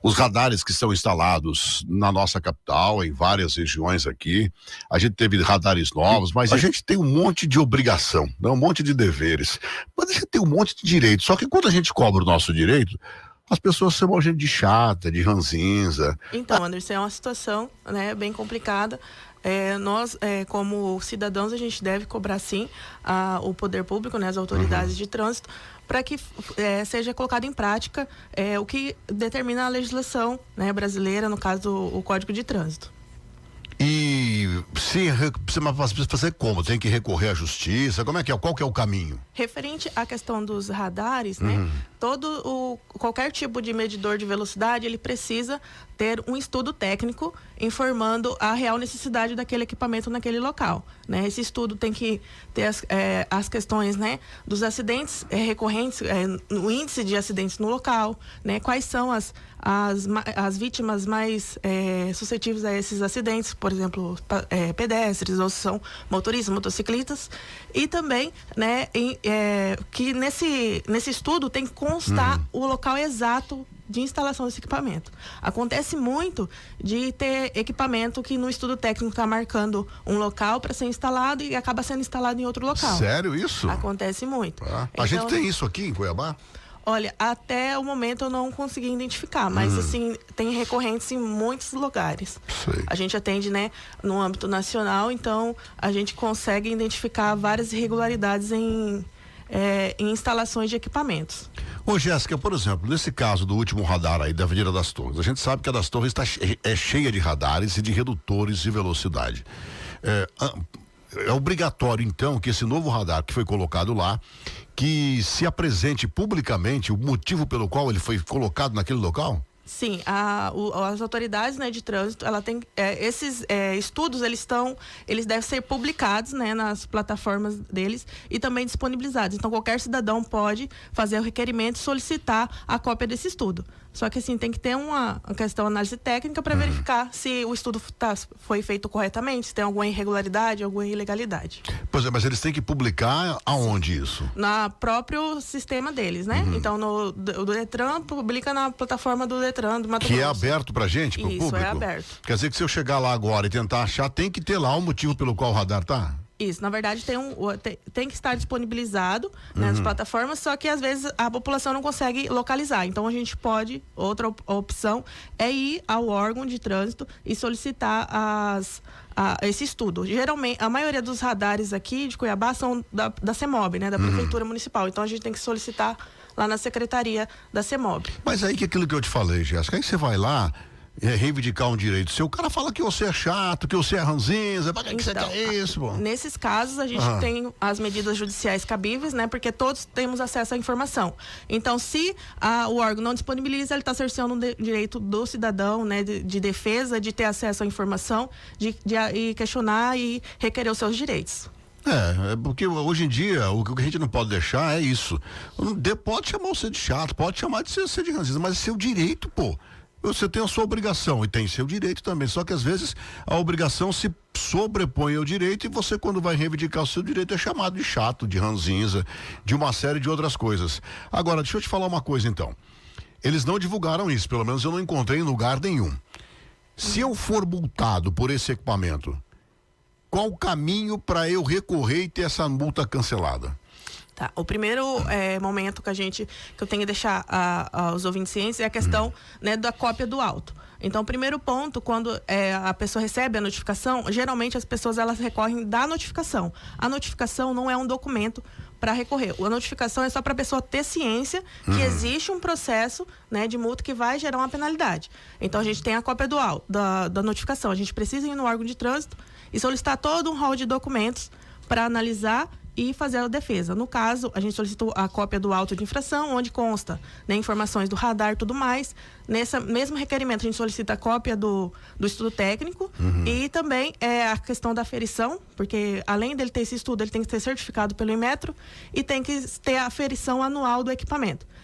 os radares que são instalados na nossa capital, em várias regiões aqui, a gente teve radares novos, mas a gente tem um monte de obrigação, né? Um monte de deveres, mas a gente tem um monte de direito, só que quando a gente cobra o nosso direito, as pessoas chamam a gente de chata, de ranzinza. Então, Anderson, é uma situação, né, bem complicada. Nós, como cidadãos, a gente deve cobrar, sim, o poder público, né, as autoridades de trânsito, para que seja colocado em prática o que determina a legislação, né, brasileira, no caso, o Código de Trânsito. E se fazer como? Tem que recorrer à justiça? Como é que é? Qual que é o caminho? Referente à questão dos radares, né? Qualquer tipo de medidor de velocidade, ele precisa ter um estudo técnico informando a real necessidade daquele equipamento naquele local, né? Esse estudo tem que ter as questões, né, dos acidentes recorrentes, o índice de acidentes no local, né? Quais são as vítimas mais suscetíveis a esses acidentes, por exemplo, pedestres, ou são motoristas, motociclistas, e também, né, que nesse estudo tem que constar o local exato de instalação desse equipamento. Acontece muito de ter equipamento que no estudo técnico está marcando um local para ser instalado e acaba sendo instalado em outro local. Sério isso? Acontece muito. A gente tem isso aqui em Cuiabá? Olha, até o momento eu não consegui identificar, mas assim, tem recorrentes em muitos lugares. Sei. A gente atende, né, no âmbito nacional, então a gente consegue identificar várias irregularidades em instalações de equipamentos. Ô, Jéssica, por exemplo, nesse caso do último radar aí da Avenida das Torres, a gente sabe que a das Torres é cheia de radares e de redutores de velocidade. É obrigatório, então, que esse novo radar que foi colocado lá, que se apresente publicamente o motivo pelo qual ele foi colocado naquele local? Sim, as autoridades, né, de trânsito, ela tem esses estudos, eles devem ser publicados, né, nas plataformas deles e também disponibilizados. Então qualquer cidadão pode fazer o requerimento e solicitar a cópia desse estudo. Só que assim, tem que ter uma questão, análise técnica para verificar se o estudo foi feito corretamente, se tem alguma irregularidade, alguma ilegalidade. Pois é, mas eles têm que publicar aonde isso? No próprio sistema deles, né? Então, do Detran, publica na plataforma do Detran, do Mato Grosso. Que é aberto pra gente, pro público? Isso, é aberto. Quer dizer que se eu chegar lá agora e tentar achar, tem que ter lá o motivo pelo qual o radar tá? Isso, na verdade tem que estar disponibilizado, né, nas plataformas, só que às vezes a população não consegue localizar. Então a gente pode, outra opção é ir ao órgão de trânsito e solicitar esse estudo. Geralmente, a maioria dos radares aqui de Cuiabá são da CEMOB, né, da Prefeitura Municipal. Então a gente tem que solicitar lá na Secretaria da CEMOB. Mas aí que aquilo que eu te falei, Jéssica, aí você vai lá reivindicar um direito seu, o cara fala que você é chato, que você é ranzinza, pra que você quer isso, pô? Nesses casos, a gente tem as medidas judiciais cabíveis, né? Porque todos temos acesso à informação. Então, se o órgão não disponibiliza, ele está cerceando o direito do cidadão, né? De defesa, de ter acesso à informação, de questionar e requerer os seus direitos. Porque hoje em dia o que a gente não pode deixar é isso. Pode chamar você de chato, pode chamar de ser de ranzinza, mas é seu direito, pô. Você tem a sua obrigação e tem seu direito também, só que às vezes a obrigação se sobrepõe ao direito e você, quando vai reivindicar o seu direito, é chamado de chato, de ranzinza, de uma série de outras coisas. Agora, deixa eu te falar uma coisa então. Eles não divulgaram isso, pelo menos eu não encontrei em lugar nenhum. Se eu for multado por esse equipamento, qual o caminho para eu recorrer e ter essa multa cancelada? Tá. O primeiro momento que eu tenho que deixar aos ouvintes cientes é a questão, né, da cópia do auto. Então, o primeiro ponto, quando a pessoa recebe a notificação, geralmente as pessoas elas recorrem da notificação. A notificação não é um documento para recorrer. A notificação é só para a pessoa ter ciência que existe um processo, né, de multa que vai gerar uma penalidade. Então, a gente tem a cópia da notificação. A gente precisa ir no órgão de trânsito e solicitar todo um rol de documentos para analisar e fazer a defesa. No caso, a gente solicitou a cópia do auto de infração, onde consta, né, informações do radar e tudo mais. Nesse mesmo requerimento, a gente solicita a cópia do estudo técnico e também a questão da aferição, porque além dele ter esse estudo, ele tem que ser certificado pelo Inmetro e tem que ter a aferição anual do equipamento.